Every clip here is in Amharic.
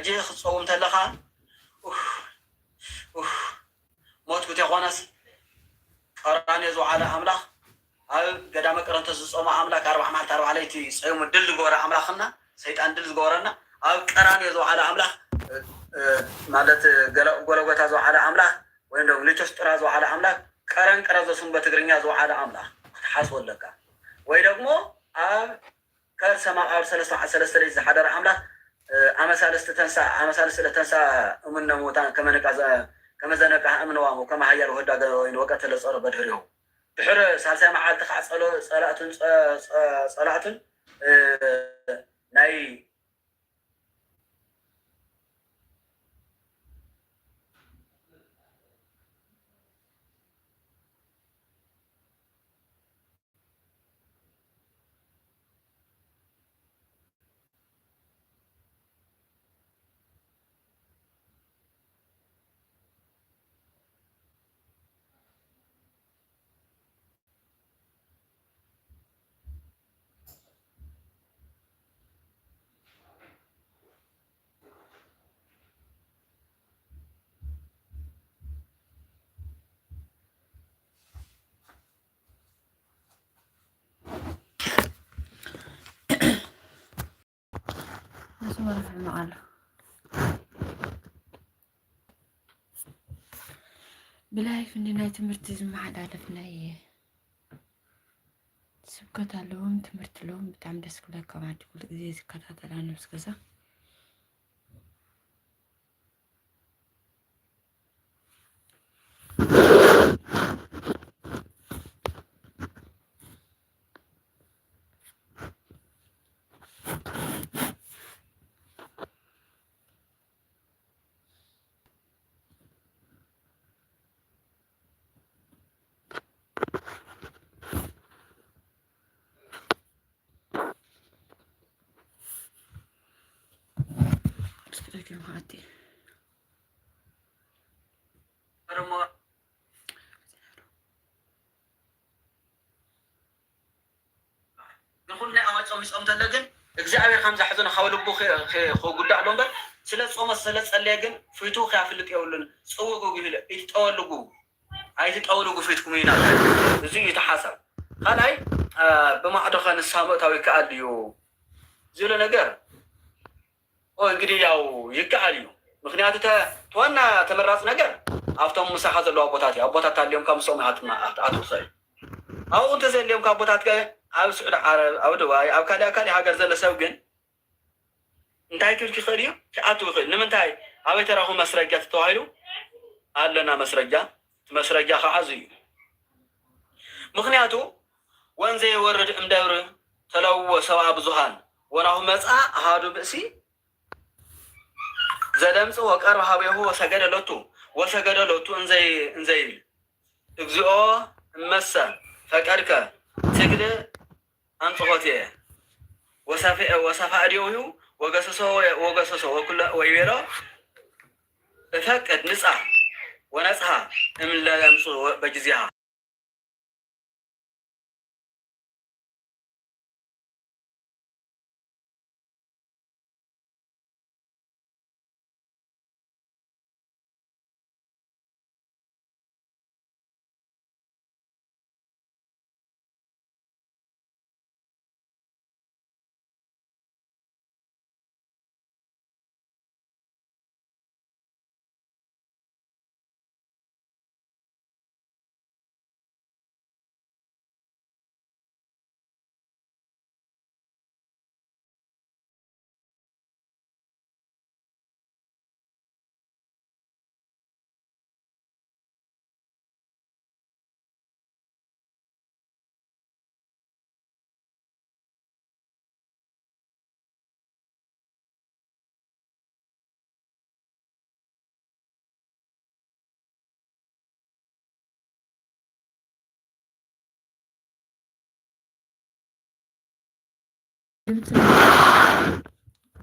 حجي خصوم تلخا موت كنت يخونس قراني زو على أملاخ قدامك قرنت تصوم أملاك 4 مالت 4 ليتي صيوم الدل جورا أملاخنا سيطان دل جورنا قراني زو على أملاخ مالت قلوبة زو على أملاخ وين لو لتشترى زو على أملاخ قران قرزو سنبة تقرنيا زو على أملاخ حاسب لك ويدقمو كار سماء سلسة ليس حدر أملاخ أما سالست تنسى من موتان كما زنك أمن وامو كما هيا الهدى وين وقت الصار بدريو بحر سالسة معال تخع صلاة ناي نسمع في المعالة بلايف إني ناي تمرت زم حد عرفنا إيه سبكت علوم تمرت لهم بتعمل سكولا كمان تقول زي سكتات على نفس كذا سكتك يوم هاتي نقول أول صوم يصوم تلاقين إجزاء خمسة حزنا حاولوا خو قد علوم بل صوم تلاقين فيتو خاف اللي يقولون صوّقوا جهلا يتقولوا تقولوا فيتكم هنا زي يتحاسب هاي بما أدخل السامة تاوي كأديو زي نجار أو إنجلي أو يكأديو مخنيات توانا تمرات نجار أفتح مساحة اللوابطات أبوتات اليوم كم صوم أتوصل أو أنت زي اليوم كابوتات كه أو سؤال أو دواء أو كذا حاجة زي لسوقن انتهي كل خيريو كأتو خير لمن تاي أو تراهم مسرجات توهيلو أدلنا مسرجات خازي مخنياتو وين زي ورد مدور تلو سوا بزهان وناهم مسعى هادو بسي زدمس وقرب هابيه وسجد لوتو انزي اجزئو مسا فكرك تجد أنصحتي وصفاء أديوه وقصصه وكل ويرى فكت نسعى ونسعى من لا يمسو بجزيها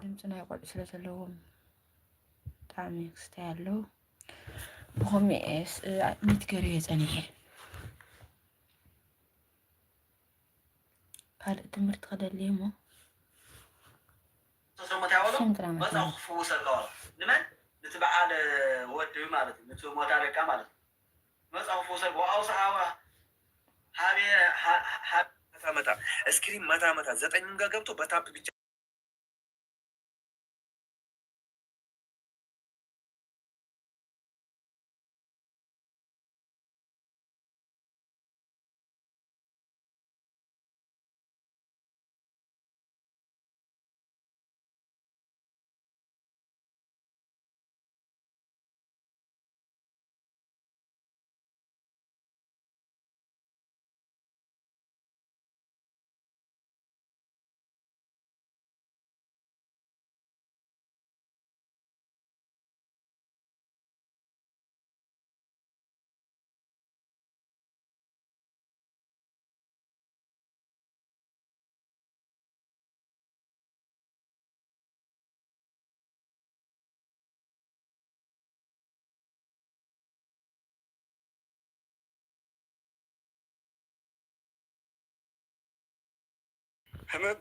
ድምፅና ይቆጥ ስለዘለዎም ብጣዕሚ ክስታይ ኣለዉ ብኸምኡ ሚትገር እየ ፀኒሐ ካልእ ትምህርቲ ከደልየ እሞ ተሰሞታ ያወሎ መጻው ክፉ ሰላው ንመን ንትበዓል ወድ ማለት ነው ንትሞታ ደቃ ማለት ነው መጻው ክፉ ሰላው ወአውሳ መታ እስክሪን መታ 9 ጋር ገብቶ በታፕ ብቻ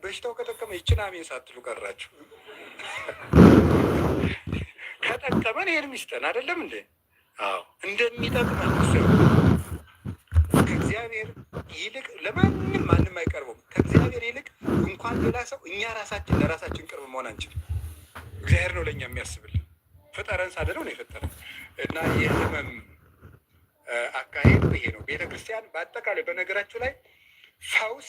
በሽታው ከጠቀመ ይችን አሜን ሳትሉ ቀራችሁ። ከጠቀመን ይሄን ሚስጠን አይደለም እንዴ? አዎ እንደሚጠቅመን ከእግዚአብሔር ይልቅ ለማንም ማንም አይቀርበውም። ከእግዚአብሔር ይልቅ እንኳን ሌላ ሰው እኛ ራሳችን ለራሳችን ቅርብ መሆን አንችልም። እግዚአብሔር ነው ለእኛ የሚያስብልን። ፍጠረን ሳደለው ነው የፈጠረን እና የህመም አካሄዱ ይሄ ነው። ቤተክርስቲያን በአጠቃላይ በነገራችሁ ላይ ፈውስ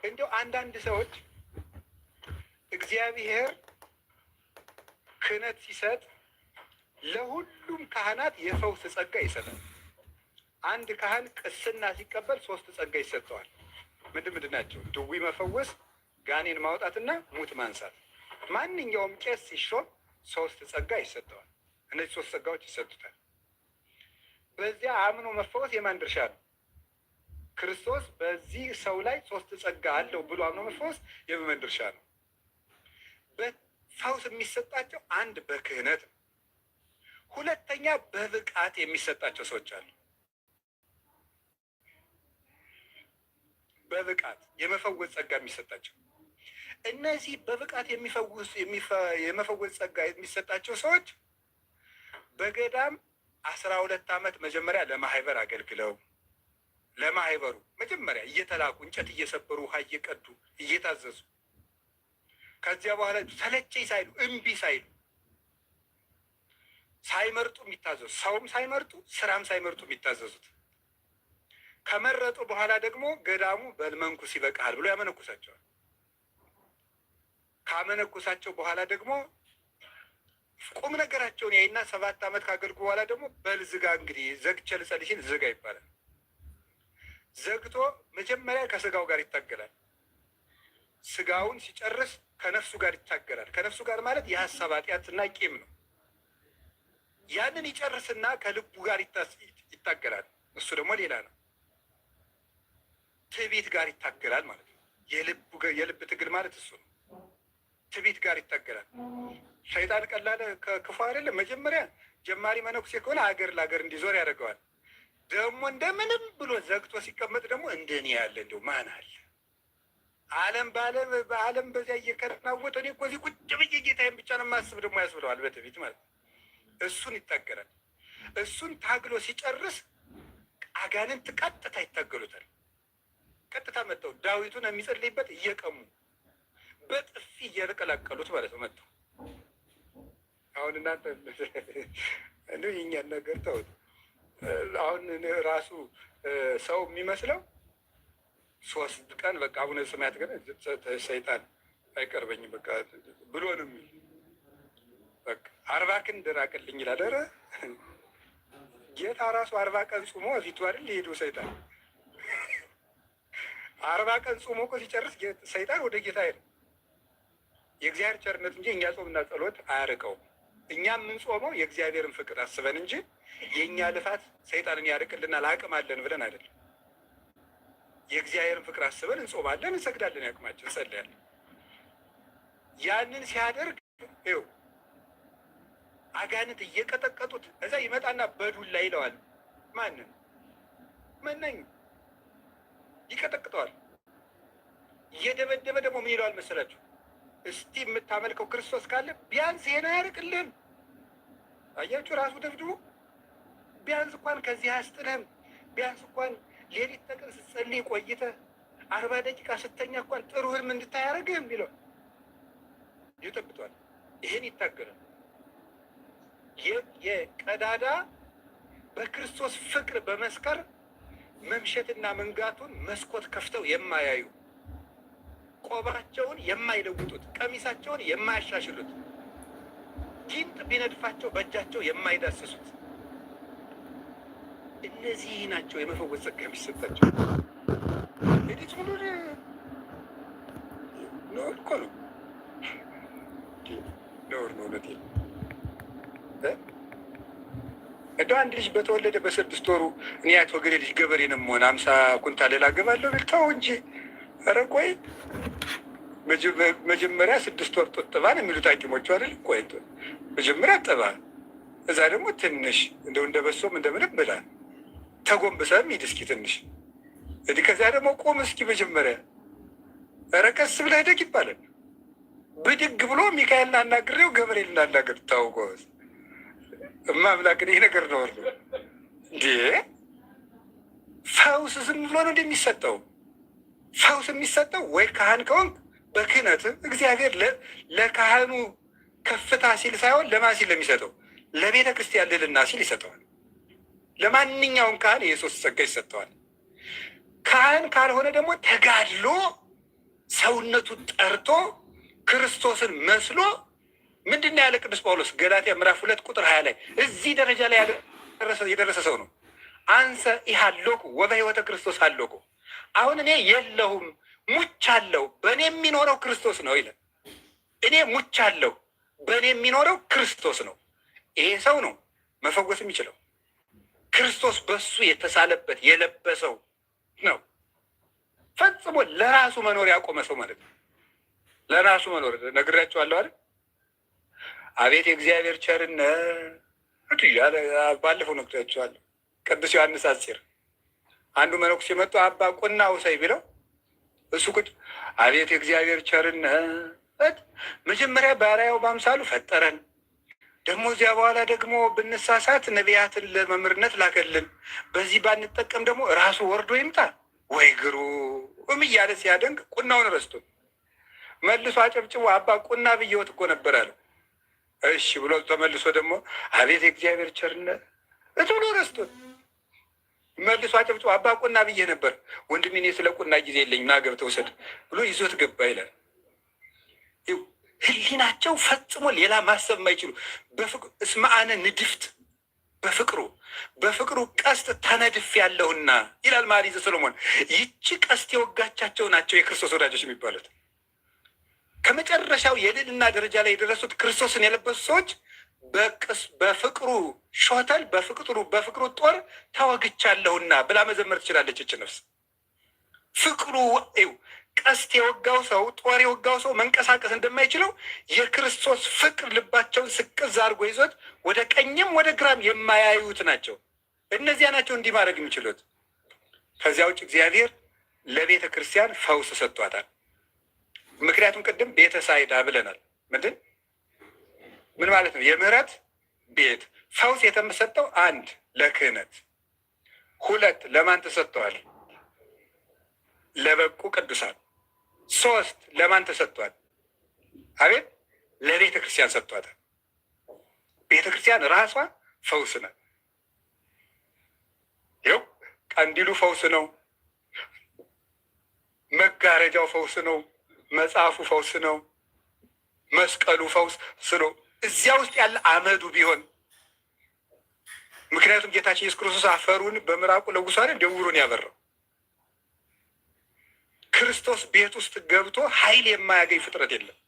እንዲያው አንዳንድ ሰዎች እግዚአብሔር ክህነት ሲሰጥ ለሁሉም ካህናት የፈውስ ጸጋ ይሰጣል። አንድ ካህን ቅስና ሲቀበል 3 ጸጋ ይሰጠዋል። ምንድን ናቸው? ድዊ መፈወስ፣ ጋኔን ማውጣትና ሙት ማንሳት። ማንኛውም ቄስ ሲሾም 3 ጸጋ ይሰጠዋል። እነዚህ 3 ጸጋዎች ይሰጡታል። በዚያ አምኖ መፈወስ የማን ድርሻ ነው? ክርስቶስ በዚህ ሰው ላይ 3 ጸጋ አለው ብሎ አምኖ መፈወስ የምእመን ድርሻ ነው። በፈውስ የሚሰጣቸው አንድ በክህነት ነው። ሁለተኛ በብቃት የሚሰጣቸው ሰዎች አሉ። በብቃት የመፈወስ ጸጋ የሚሰጣቸው እነዚህ በብቃት የመፈወስ ጸጋ የሚሰጣቸው ሰዎች በገዳም 12 ዓመት መጀመሪያ ለማህበር አገልግለው ለማህበሩ መጀመሪያ እየተላኩ እንጨት እየሰበሩ ውሃ እየቀዱ እየታዘዙ ከዚያ በኋላ ሰለቸኝ ሳይሉ እምቢ ሳይሉ ሳይመርጡ የሚታዘዙ ሰውም ሳይመርጡ ስራም ሳይመርጡ የሚታዘዙት ከመረጡ በኋላ ደግሞ ገዳሙ በልመንኩስ ይበቃል ብሎ ያመነኩሳቸዋል። ካመነኩሳቸው በኋላ ደግሞ ቁም ነገራቸውን ያይና 7 ዓመት ካገልጉ በኋላ ደግሞ በልዝጋ እንግዲህ ዘግቼ ልጸልሽን ዝጋ ይባላል። ዘግቶ መጀመሪያ ከስጋው ጋር ይታገላል። ስጋውን ሲጨርስ ከነፍሱ ጋር ይታገላል። ከነፍሱ ጋር ማለት የሀሳብ ኃጢአትና ቂም ነው። ያንን ይጨርስና ከልቡ ጋር ይታገላል። እሱ ደግሞ ሌላ ነው። ትዕቢት ጋር ይታገላል ማለት ነው። የልብ ትግል ማለት እሱ ነው። ትዕቢት ጋር ይታገላል። ሸይጣን ቀላል ክፉ አይደለም። መጀመሪያ ጀማሪ መነኩሴ ከሆነ አገር ለአገር እንዲዞር ያደርገዋል። ደግሞ እንደምንም ብሎ ዘግቶ ሲቀመጥ ደግሞ እንደኔ ያለ እንደው ማን አለ? በዓለም በዚያ እየከናወጠ እኔ እኮ እዚህ ቁጭ ብዬ ጌታዬን ብቻ ነው የማስብ ደግሞ ያስብለዋል። በትዕቢት ማለት እሱን ይታገላል። እሱን ታግሎ ሲጨርስ አጋንንት ቀጥታ ይታገሉታል። ቀጥታ መጥተው ዳዊቱን የሚጸልይበት እየቀሙ በጥፊ እየቀላቀሉት ማለት ነው መጥተው። አሁን እናንተ እንደ የእኛን ነገር ተውት። አሁን ራሱ ሰው የሚመስለው 3 ቀን በቃ አቡነ ሰማያት ግን ሰይጣን አይቀርበኝም በቃ ብሎ ነው የሚል። በቃ 40 ክንድ ራቅልኝ ይላል። ኧረ ጌታ ራሱ 40 ቀን ጾሞ ፊቱ አይደል ሊሄዱ ሰይጣን 40 ቀን ጾሞ እኮ ሲጨርስ ሰይጣን ወደ ጌታ ሄደ። የእግዚአብሔር ቸርነት እንጂ እኛ ጾምና ጸሎት አያርቀውም። እኛ የምንጾመው የእግዚአብሔርን ፍቅር አስበን እንጂ የእኛ ልፋት ሰይጣንን ያርቅልናል አቅም አለን ብለን አይደለም። የእግዚአብሔርን ፍቅር አስበን እንጾማለን፣ እንሰግዳለን፣ ያቅማችን እንጸልያለን። ያንን ሲያደርግ ይኸው አጋንንት እየቀጠቀጡት እዛ ይመጣና በዱላ ይለዋል። ማንን መናኝ ይቀጠቅጠዋል። እየደበደበ ደግሞ ምን ይለዋል መሰላችሁ? እስቲ የምታመልከው ክርስቶስ ካለ ቢያንስ ይሄን አያርቅልህም። አያችሁ፣ ራሱ ደብድቦ ቢያንስ እንኳን ከዚህ አያስጥልህም። ቢያንስ እንኳን ሌሊት ተቀን ስትጸልይ ቆይተህ 40 ደቂቃ ስተኛ እንኳን ጥሩ ህልም እንድታይ አያደርግህም ይለው ይጠብቷል። ይሄን ይታገላል። የቀዳዳ በክርስቶስ ፍቅር በመስከር መምሸትና መንጋቱን መስኮት ከፍተው የማያዩ ቆባቸውን የማይለውጡት ቀሚሳቸውን የማያሻሽሉት ጊንጥ ቢነድፋቸው በእጃቸው የማይዳስሱት እነዚህ ናቸው የመፈወስ ጸጋ የሚሰጣቸው። ሄዲት ብሎ ነውር እኮ ነው። ነውር ነው። እውነቴን እንደው አንድ ልጅ በተወለደ በ6 ወሩ እኔ አቶ ገሌ ልጅ ገበሬ ነው የምሆን 50 ኩንታል ላገባለሁ ብል ተው እንጂ። ኧረ ቆይ መጀመሪያ 6 ወር ጡት ጥባ ነው የሚሉት ሐኪሞቹ አይደል? ቆይ መጀመሪያ ጥባ፣ እዛ ደግሞ ትንሽ እንደው እንደ በሶም እንደምንም ብላ ተጎንብሰም ሂድ እስኪ ትንሽ እንዲህ፣ ከዚያ ደግሞ ቁም እስኪ መጀመሪያ፣ ኧረ ቀስ ብለህ ደግ ይባላል። ብድግ ብሎ ሚካኤልን አናግሬው ገብርኤል እናናገር ታውቆ እማምላክን ይህ ነገር ነው ወርዶ እንዴ! ፈውስ ዝም ብሎ ነው እንደሚሰጠው? ፈውስ የሚሰጠው ወይ ካህን ከሆንክ በክህነት እግዚአብሔር ለካህኑ ከፍታ ሲል ሳይሆን ለማን ሲል ለሚሰጠው ለቤተ ክርስቲያን ልዕልና ሲል ይሰጠዋል። ለማንኛውም ካህን የሶስት ጸጋ ይሰጠዋል። ካህን ካልሆነ ደግሞ ተጋድሎ ሰውነቱ ጠርቶ ክርስቶስን መስሎ ምንድን ነው ያለ ቅዱስ ጳውሎስ ገላትያ ምዕራፍ 2 ቁጥር 20 ላይ እዚህ ደረጃ ላይ የደረሰ ሰው ነው። አንሰ ኢሃሎኩ ወበሕይወተ ክርስቶስ አሎኩ። አሁን እኔ የለሁም ሙቻለሁ፣ በእኔ የሚኖረው ክርስቶስ ነው ይላል። እኔ ሙቻለሁ፣ በእኔ የሚኖረው ክርስቶስ ነው። ይሄ ሰው ነው መፈወስ የሚችለው። ክርስቶስ በሱ የተሳለበት የለበሰው ነው። ፈጽሞ ለራሱ መኖር ያቆመ ሰው ማለት ነው። ለራሱ መኖር ነግሬያቸዋለሁ አይደል? አቤት የእግዚአብሔር ቸርነት እያለ ባለፈው ነግሬያቸዋለሁ። ቅዱስ ዮሐንስ አጽር አንዱ መነኩሴ መጥቶ አባ ቁና ውሰይ ቢለው እሱ ቁጭ አቤት የእግዚአብሔር ቸርነት፣ መጀመሪያ በአርአያው በአምሳሉ ፈጠረን፣ ደግሞ እዚያ በኋላ ደግሞ ብንሳሳት ነቢያትን ለመምህርነት ላከልን፣ በዚህ ባንጠቀም ደግሞ ራሱ ወርዶ ይምጣ ወይ ግሩም እያለ ሲያደንቅ ቁናውን ረስቶ መልሶ አጨብጭቦ አባ ቁና ብየወት እኮ ነበር አለው። እሺ ብሎ ተመልሶ ደግሞ አቤት የእግዚአብሔር ቸርነት ብሎ ረስቶት መልሶ አጨብጭቦ አባ ቁና ብዬ ነበር ወንድሜ፣ እኔ ስለ ቁና ጊዜ የለኝም ና ገብተህ ውሰድ ብሎ ይዞት ገባ ይላል። ህሊናቸው ፈጽሞ ሌላ ማሰብ የማይችሉ እስመአነ ንድፍት በፍቅሩ ቀስት ተነድፍ ያለሁና ይላል መኃልየ ሰሎሞን። ይቺ ቀስት የወጋቻቸው ናቸው የክርስቶስ ወዳጆች የሚባሉት። ከመጨረሻው የልዕልና ደረጃ ላይ የደረሱት ክርስቶስን የለበሱ ሰዎች በፍቅሩ ሾተል በፍቅሩ ጦር ተወግቻለሁና ብላ መዘመር ትችላለች። እች ነፍስ ፍቅሩ ቀስት የወጋው ሰው ጦር የወጋው ሰው መንቀሳቀስ እንደማይችለው የክርስቶስ ፍቅር ልባቸውን ስቅዝ አድርጎ ይዞት ወደ ቀኝም ወደ ግራም የማያዩት ናቸው። እነዚያ ናቸው እንዲህ ማድረግ የሚችሉት። ከዚያ ውጭ እግዚአብሔር ለቤተ ክርስቲያን ፈውስ ሰጥቷታል። ምክንያቱም ቅድም ቤተ ሳይዳ ብለናል። ምን ማለት ነው? የምህረት ቤት። ፈውስ የተሰጠው 1 ለክህነት፣ 2 ለማን ተሰጥተዋል? ለበቁ ቅዱሳን። 3 ለማን ተሰጥቷል? አቤት ለቤተ ክርስቲያን ሰጥቷታል። ቤተ ክርስቲያን ራሷ ፈውስ ናት። ይኸው ቀንዲሉ ፈውስ ነው። መጋረጃው ፈውስ ነው። መጽሐፉ ፈውስ ነው። መስቀሉ ፈውስ ነው። እዚያ ውስጥ ያለ አመዱ ቢሆን ምክንያቱም ጌታችን ኢየሱስ ክርስቶስ አፈሩን በምራቁ ለውሶ አይደል ደውሩን ያበራው። ክርስቶስ ቤት ውስጥ ገብቶ ኃይል የማያገኝ ፍጥረት የለም።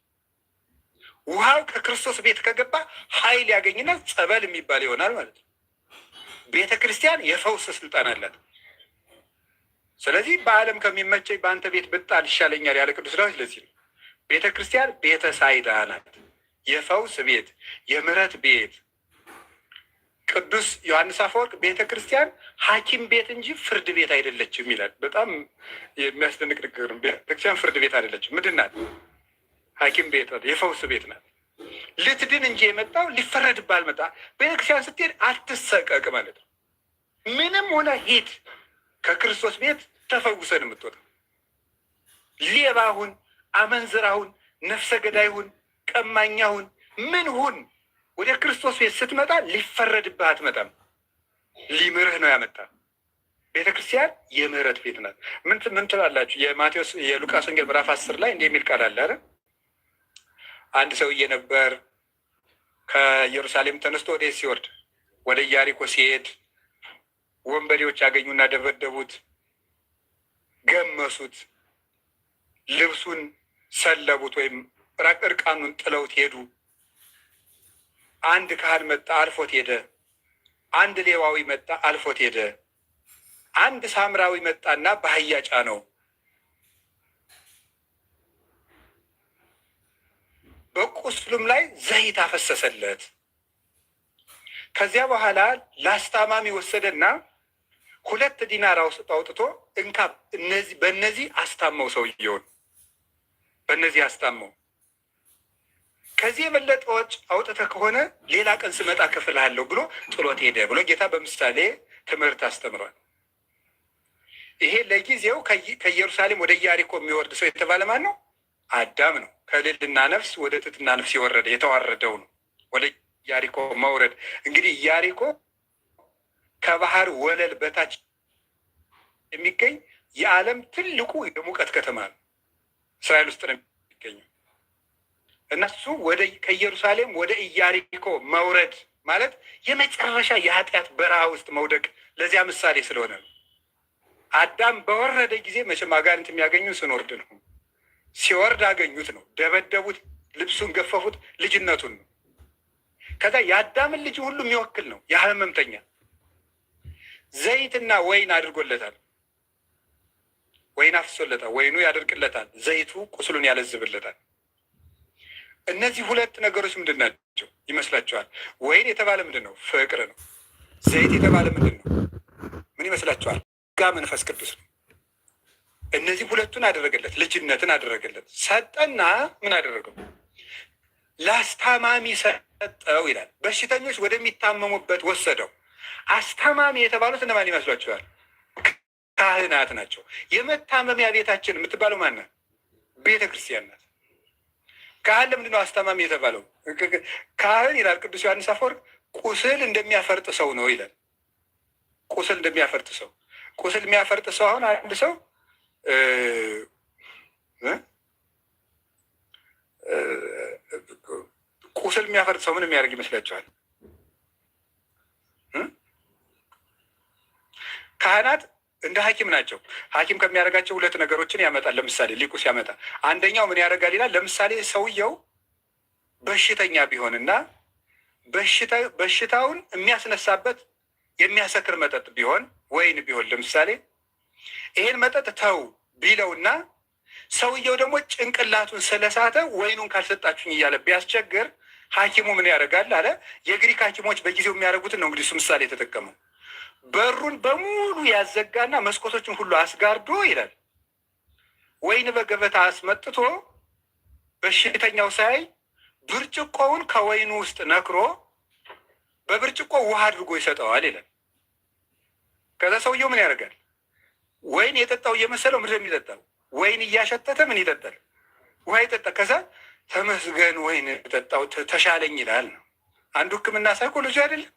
ውሃው ከክርስቶስ ቤት ከገባ ኃይል ያገኝና ጸበል የሚባል ይሆናል ማለት ነው። ቤተ ክርስቲያን የፈውስ ስልጣን አላት። ስለዚህ በዓለም ከሚመቸኝ በአንተ ቤት ብጣል ይሻለኛል ያለ ቅዱስ ዳዊት ለዚህ ነው። ቤተ ክርስቲያን ቤተ ሳይዳ ናት። የፈውስ ቤት፣ የምህረት ቤት። ቅዱስ ዮሐንስ አፈወርቅ ቤተ ክርስቲያን ሐኪም ቤት እንጂ ፍርድ ቤት አይደለችም ይላል። በጣም የሚያስደንቅ ንግግር። ቤተክርስቲያን ፍርድ ቤት አይደለችም። ምንድን ናት? ሐኪም ቤት ናት። የፈውስ ቤት ናት። ልትድን እንጂ የመጣው ሊፈረድብህ አልመጣ። ቤተክርስቲያን ስትሄድ አትሰቀቅ ማለት ነው። ምንም ሆነ ሂድ፣ ከክርስቶስ ቤት ተፈውሰን የምትወጣ ሌባሁን፣ አመንዝራሁን፣ ነፍሰ ገዳይሁን፣ ቀማኛሁን ምን ሁን ወደ ክርስቶስ ቤት ስትመጣ ሊፈረድብህ አትመጣም። ሊምርህ ነው ያመጣ። ቤተ ክርስቲያን የምህረት ቤት ናት። ምን ትላላችሁ? የሉቃስ ወንጌል ምዕራፍ 10 ላይ እንዲህ የሚል ቃል አለ አይደል? አንድ ሰውዬ ነበር ከኢየሩሳሌም ተነስቶ ወደ ሲወርድ ወደ ኢያሪኮ ሲሄድ ወንበዴዎች ያገኙና ደበደቡት፣ ገመሱት፣ ልብሱን ሰለቡት ወይም እርቃኑን ጥለውት ሄዱ። አንድ ካህን መጣ፣ አልፎት ሄደ። አንድ ሌዋዊ መጣ፣ አልፎት ሄደ። አንድ ሳምራዊ መጣና በአህያ ጫነው። በቁስሉም ላይ ዘይት አፈሰሰለት። ከዚያ በኋላ ለአስታማሚ ወሰደና 2 ዲናር አውጥቶ እንካ በእነዚህ አስታመው፣ ሰውየውን በእነዚህ አስታመው። ከዚህ የበለጠ ወጪ አውጥተህ ከሆነ ሌላ ቀን ስመጣ እከፍልሃለሁ ብሎ ጥሎት ሄደ ብሎ ጌታ በምሳሌ ትምህርት አስተምሯል። ይሄ ለጊዜው ከኢየሩሳሌም ወደ ኢያሪኮ የሚወርድ ሰው የተባለ ማን ነው? አዳም ነው። ከልዕልና ነፍስ ወደ ትሕትና ነፍስ የወረደ የተዋረደው ነው ወደ ኢያሪኮ መውረድ። እንግዲህ ኢያሪኮ ከባህር ወለል በታች የሚገኝ የዓለም ትልቁ የሙቀት ከተማ ነው። እስራኤል ውስጥ ነው የሚገኘው። እነሱ ከኢየሩሳሌም ወደ ኢያሪኮ መውረድ ማለት የመጨረሻ የኃጢአት በረሃ ውስጥ መውደቅ ለዚያ ምሳሌ ስለሆነ ነው። አዳም በወረደ ጊዜ መቼም አጋንንት የሚያገኙ ስንወርድ ነው። ሲወርድ አገኙት ነው፣ ደበደቡት፣ ልብሱን ገፈፉት፣ ልጅነቱን ነው። ከዛ የአዳምን ልጅ ሁሉ የሚወክል ነው። የህመምተኛ ዘይትና ወይን አድርጎለታል። ወይን አፍሶለታል። ወይኑ ያደርቅለታል፣ ዘይቱ ቁስሉን ያለዝብለታል። እነዚህ 2 ነገሮች ምንድን ናቸው ይመስላችኋል? ወይን የተባለ ምንድን ነው? ፍቅር ነው። ዘይት የተባለ ምንድን ነው? ምን ይመስላችኋል? ጋ መንፈስ ቅዱስ ነው። እነዚህ 2ቱን አደረገለት፣ ልጅነትን አደረገለት። ሰጠና ምን አደረገው? ለአስታማሚ ሰጠው ይላል። በሽተኞች ወደሚታመሙበት ወሰደው። አስታማሚ የተባሉት እነማን ይመስሏችኋል? ካህናት ናቸው። የመታመሚያ ቤታችን የምትባለው ማናት? ቤተ ክርስቲያን ናት። ካህን ለምንድን ነው አስታማሚ የተባለው? ካህን ይላል ቅዱስ ዮሐንስ አፈወርቅ ቁስል እንደሚያፈርጥ ሰው ነው ይላል። ቁስል እንደሚያፈርጥ ሰው። ቁስል የሚያፈርጥ ሰው አሁን አንድ ሰው ቁስል የሚያፈርጥ ሰው ምን የሚያደርግ ይመስላችኋል? ካህናት እንደ ሐኪም ናቸው። ሐኪም ከሚያደርጋቸው 2 ነገሮችን ያመጣል። ለምሳሌ ሊቁ ሲያመጣ አንደኛው ምን ያደርጋል ይላል። ለምሳሌ ሰውየው በሽተኛ ቢሆንና በሽታውን የሚያስነሳበት የሚያሰክር መጠጥ ቢሆን ወይን ቢሆን ለምሳሌ ይሄን መጠጥ ተው ቢለውና ሰውየው ደግሞ ጭንቅላቱን ስለሳተ ወይኑን ካልሰጣችሁኝ እያለ ቢያስቸግር ሐኪሙ ምን ያደርጋል አለ። የግሪክ ሐኪሞች በጊዜው የሚያደርጉትን ነው እንግዲህ እሱ ምሳሌ የተጠቀመው። በሩን በሙሉ ያዘጋና መስኮቶችን ሁሉ አስጋርዶ ይላል ወይን በገበታ አስመጥቶ በሽተኛው ሳይ ብርጭቆውን ከወይኑ ውስጥ ነክሮ በብርጭቆ ውሃ አድርጎ ይሰጠዋል ይላል። ከዛ ሰውየው ምን ያደርጋል? ወይን የጠጣው እየመሰለው ምንድን ነው የሚጠጣው? ወይን እያሸተተ ምን ይጠጣል? ውሃ ይጠጣ። ከዛ ተመስገን ወይን ጠጣው ተሻለኝ ይላል ነው። አንዱ ሕክምና ሳይኮሎጂ አይደለም።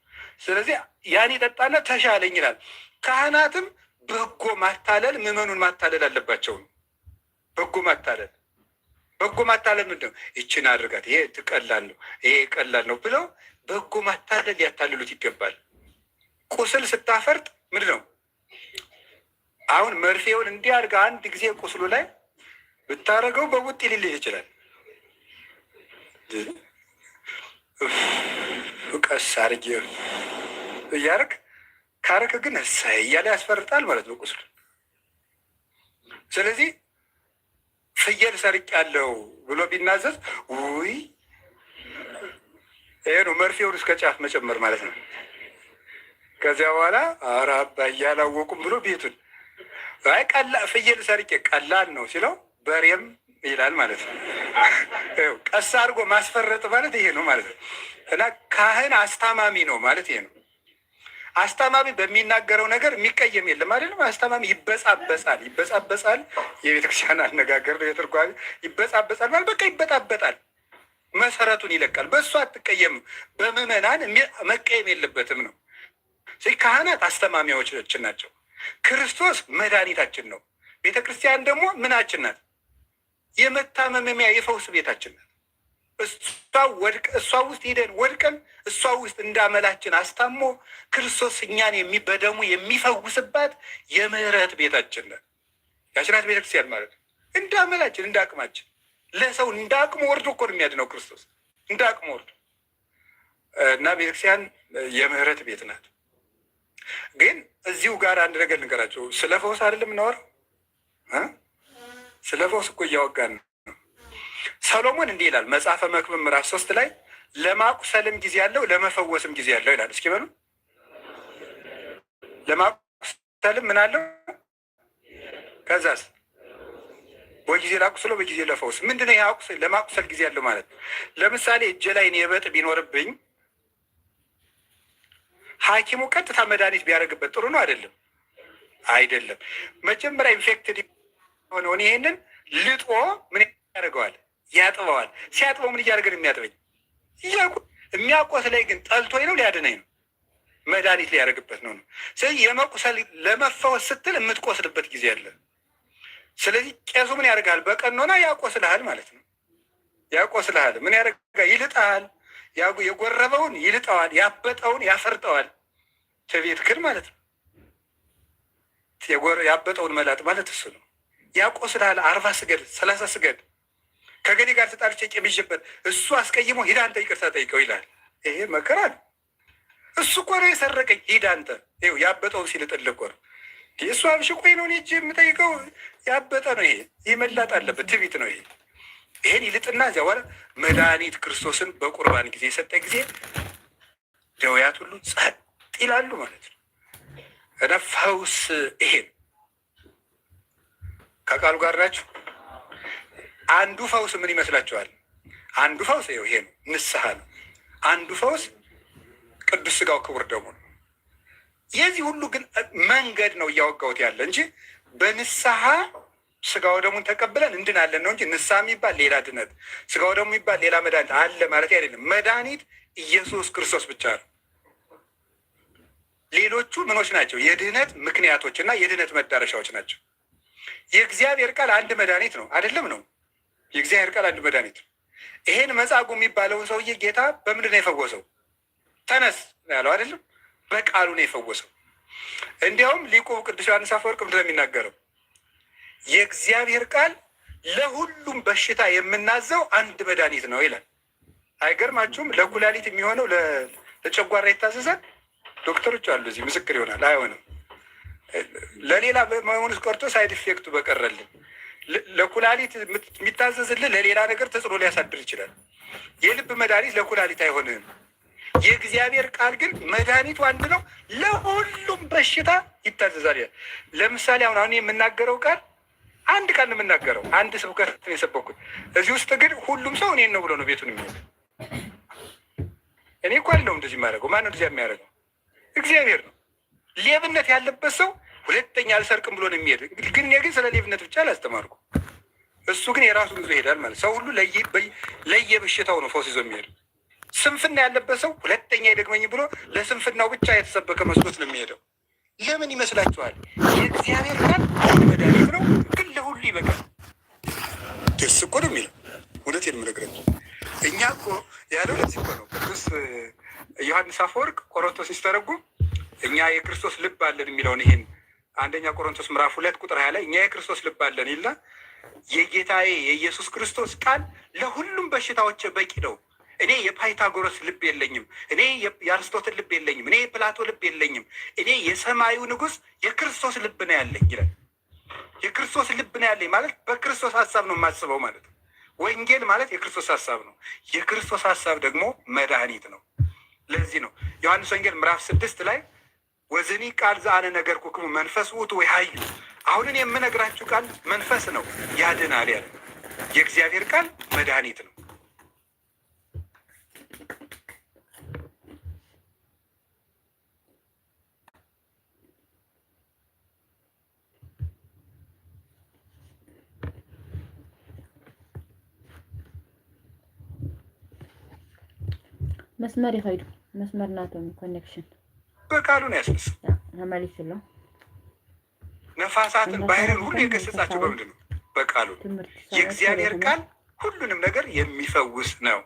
ስለዚህ ያን ይጠጣና ተሻለኝ ይላል። ካህናትም በጎ ማታለል ምዕመኑን ማታለል አለባቸው ነው። በጎ ማታለል ምንድን ነው? ይችን አድርጋት፣ ይሄ ትቀላል ነው፣ ይሄ ቀላል ነው ብለው በጎ ማታለል ሊያታልሉት ይገባል። ቁስል ስታፈርጥ ምንድን ነው? አሁን መርፌውን እንዲህ አድርጋ አንድ ጊዜ ቁስሉ ላይ ብታደርገው በቡጢ ሊልህ ይችላል። ቀስ አድርጌ እያደረግ ካረክ ግን እሰይ እያለ ያስፈርጣል ማለት ነው ቁስሉ። ስለዚህ ፍየል ሰርቅ ያለው ብሎ ቢናዘዝ ውይ ይሄ ነው መርፌውን እስከ ጫፍ መጨመር ማለት ነው። ከዚያ በኋላ ኧረ አባዬ አላወቁም ብሎ ቤቱን አይ ፍየል ሰርቄ ቀላል ነው ሲለው በሬም ይላል ማለት ነው። ቀስ አድርጎ ማስፈረጥ ማለት ይሄ ነው ማለት ነው። እና ካህን አስታማሚ ነው ማለት ይሄ ነው። አስታማሚ በሚናገረው ነገር የሚቀየም የለም አይደለም። አስታማሚ ይበጻበጻል። የቤተክርስቲያን አነጋገር ነው የትርጓሜ። ይበጻበጻል ማለት በቃ ይበጣበጣል፣ መሰረቱን ይለቃል። በእሱ አትቀየም። በምዕመናን መቀየም የለበትም ነው። ካህናት አስተማሚዎቻችን ናቸው። ክርስቶስ መድኃኒታችን ነው። ቤተክርስቲያን ደግሞ ምናችን ናት? የመታመሚያ የፈውስ ቤታችን ናት። እሷ ውስጥ ሄደን ወድቀን እሷ ውስጥ እንዳመላችን አስታሞ ክርስቶስ እኛን በደሙ የሚፈውስባት የምህረት ቤታችን ናት። ያችናት ቤተክርስቲያን ማለት ነው። እንዳመላችን እንዳቅማችን ለሰው እንደ አቅሙ ወርዶ እኮ ነው የሚያድነው ክርስቶስ እንደ አቅሙ ወርዶ እና ቤተክርስቲያን የምህረት ቤት ናት። ግን እዚሁ ጋር አንድ ነገር ልንገራቸው። ስለ ፈውስ አይደለም እናወራው። ስለ ፈውስ እኮ እያወጋን ነው። ሰሎሞን እንዲህ ይላል መጽሐፈ መክብብ ምዕራፍ 3 ላይ ለማቁሰልም ጊዜ ያለው ለመፈወስም ጊዜ ያለው ይላል። እስኪ በሉ ለማቁሰልም ምን አለው? ከዛስ በጊዜ ላቁስሎ በጊዜ ለፈውስ። ምንድነው ይሄ? ለማቁሰል ጊዜ ያለው ማለት ለምሳሌ እጄ ላይ የበጥ ቢኖርብኝ ሐኪሙ ቀጥታ መድኃኒት ቢያደርግበት ጥሩ ነው አይደለም? አይደለም። መጀመሪያ ኢንፌክትድ ሆነውን ይሄንን ልጦ ምን ያደርገዋል? ያጥበዋል። ሲያጥበው ምን እያደረገ ነው የሚያጥበኝ? የሚያቆስለኝ ግን ጠልቶኝ ነው ሊያድነኝ ነው? መድኃኒት ሊያደርግበት ነው ነው። ስለዚህ የመቁሰል ለመፈወስ ስትል የምትቆስልበት ጊዜ አለ። ስለዚህ ቄሱ ምን ያደርጋል? በቀኖና ያቆስልሃል ማለት ነው። ያቆስልሃል። ምን ያደርጋል? ይልጣል። የጎረበውን ይልጠዋል፣ ያበጠውን ያፈርጠዋል። ትቤት ግን ማለት ነው። ያበጠውን መላጥ ማለት እሱ ነው። ያቆስልሃል። 40 ስገድ 30 ስገድ ከገሌ ጋር ተጣልቼ ቂም እሱ አስቀይሞ ሂድ አንተ ይቅርታ ጠይቀው ይላል። ይሄ መከራ ነው። እሱ እኮ ነው የሰረቀኝ፣ ሂድ አንተ። ይኸው ያበጠውን ሲልጥልህ እኮ ነው። እሱ አብሽቆኝ ነው እጅ የምጠይቀው። ያበጠ ነው ይሄ። ይህ መላጥ አለበት። ትቢት ነው ይሄ። ይሄን ይልጥና እዚያ በኋላ መድኃኒት ክርስቶስን በቁርባን ጊዜ የሰጠ ጊዜ ደውያት ሁሉ ጸጥ ይላሉ ማለት ነው። እና ፈውስ ይሄን ከቃሉ ጋር ናቸው። አንዱ ፈውስ ምን ይመስላችኋል? አንዱ ፈውስ ይሄ ነው፣ ንስሐ ነው። አንዱ ፈውስ ቅዱስ ሥጋው ክቡር ደሙ ነው። የዚህ ሁሉ ግን መንገድ ነው እያወጋሁት ያለ እንጂ በንስሐ ሥጋው ደሙን ተቀብለን እንድናለን ነው እንጂ ንስሐ የሚባል ሌላ ድነት፣ ሥጋው ደሙ የሚባል ሌላ መድኃኒት አለ ማለት አይደለም። መድኃኒት ኢየሱስ ክርስቶስ ብቻ ነው። ሌሎቹ ምኖች ናቸው? የድህነት ምክንያቶች እና የድህነት መዳረሻዎች ናቸው። የእግዚአብሔር ቃል አንድ መድኃኒት ነው አይደለም? ነው የእግዚአብሔር ቃል አንድ መድኃኒት ነው። ይሄን መጻጉዕ የሚባለውን ሰውዬ ጌታ በምንድን ነው የፈወሰው? ተነስ ያለው አይደለም? በቃሉ ነው የፈወሰው። እንዲያውም ሊቁ ቅዱስ ዮሐንስ አፈወርቅ ምንድን ነው የሚናገረው? የእግዚአብሔር ቃል ለሁሉም በሽታ የምናዘው አንድ መድኃኒት ነው ይላል። አይገርማችሁም? ለኩላሊት የሚሆነው ለጨጓራ ይታዘዛል። ዶክተሮች አሉ እዚህ ምስክር ይሆናል። አይሆንም። ለሌላ መሆኑስ ቀርቶ ሳይድ ኢፌክቱ በቀረልን ለኩላሊት የሚታዘዝልህ ለሌላ ነገር ተጽዕኖ ሊያሳድር ይችላል። የልብ መድኃኒት ለኩላሊት አይሆንም። የእግዚአብሔር ቃል ግን መድኃኒቱ አንድ ነው፣ ለሁሉም በሽታ ይታዘዛል። ለምሳሌ አሁን የምናገረው ቃል አንድ ቃል ነው የምናገረው። አንድ ስብከት ነው የሰበኩት። እዚህ ውስጥ ግን ሁሉም ሰው እኔን ነው ብሎ ነው ቤቱን የሚሄድ። እኔ እኮ አይደለሁም እንደዚህ የማደርገው። ማነው እንደዚህ የሚያደርገው? እግዚአብሔር ነው። ሌብነት ያለበት ሰው ሁለተኛ አልሰርቅም ብሎ ነው የሚሄድ። ግን እኔ ግን ስለ ሌብነት ብቻ አላስተማርኩ። እሱ ግን የራሱን ይዞ ይሄዳል ማለት። ሰው ሁሉ ለየበሽታው ነው ፈውስ ይዞ የሚሄድ። ስንፍና ያለበት ሰው ሁለተኛ ይደግመኝ ብሎ ለስንፍናው ብቻ የተሰበከ መስሎት ነው የሚሄደው። ለምን ይመስላችኋል? የእግዚአብሔር ቃል መድኃኒት ነው፣ ግን ለሁሉ ይበቃል። ደስ እኮ ነው የሚለው። እውነቴን ነው የምነግራችሁ። እኛ እኮ ያለው ለዚህ እኮ ነው። ቅዱስ ዮሐንስ አፈወርቅ ቆሮንቶስ ሲተረጉም እኛ የክርስቶስ ልብ አለን የሚለውን ይሄን አንደኛ ቆሮንቶስ ምዕራፍ 2 ቁጥር 20 ላይ እኛ የክርስቶስ ልብ አለን ይልና የጌታዬ የኢየሱስ ክርስቶስ ቃል ለሁሉም በሽታዎች በቂ ነው። እኔ የፓይታጎረስ ልብ የለኝም፣ እኔ የአርስቶትል ልብ የለኝም፣ እኔ የፕላቶ ልብ የለኝም፣ እኔ የሰማዩ ንጉሥ የክርስቶስ ልብ ነው ያለኝ ይላል። የክርስቶስ ልብ ነው ያለኝ ማለት በክርስቶስ ሀሳብ ነው የማስበው ማለት ነው። ወንጌል ማለት የክርስቶስ ሀሳብ ነው። የክርስቶስ ሀሳብ ደግሞ መድኃኒት ነው። ለዚህ ነው ዮሐንስ ወንጌል ምዕራፍ 6 ላይ ወዝኒ ቃል ዘአነ ነገርኩክሙ መንፈስ ውእቱ ወይሃዩ። አሁንን የምነግራችሁ ቃል መንፈስ ነው ያድናል ያለ የእግዚአብሔር ቃል መድኃኒት ነው። መስመር ይኸይዱ መስመር ናቶም ኮኔክሽን በቃሉ ነው ያስነሳ ተመልስለው ነፋሳትን ባህርን ሁሉ የገሰጻቸው በምንድን ነው? በቃሉ። የእግዚአብሔር ቃል ሁሉንም ነገር የሚፈውስ ነው።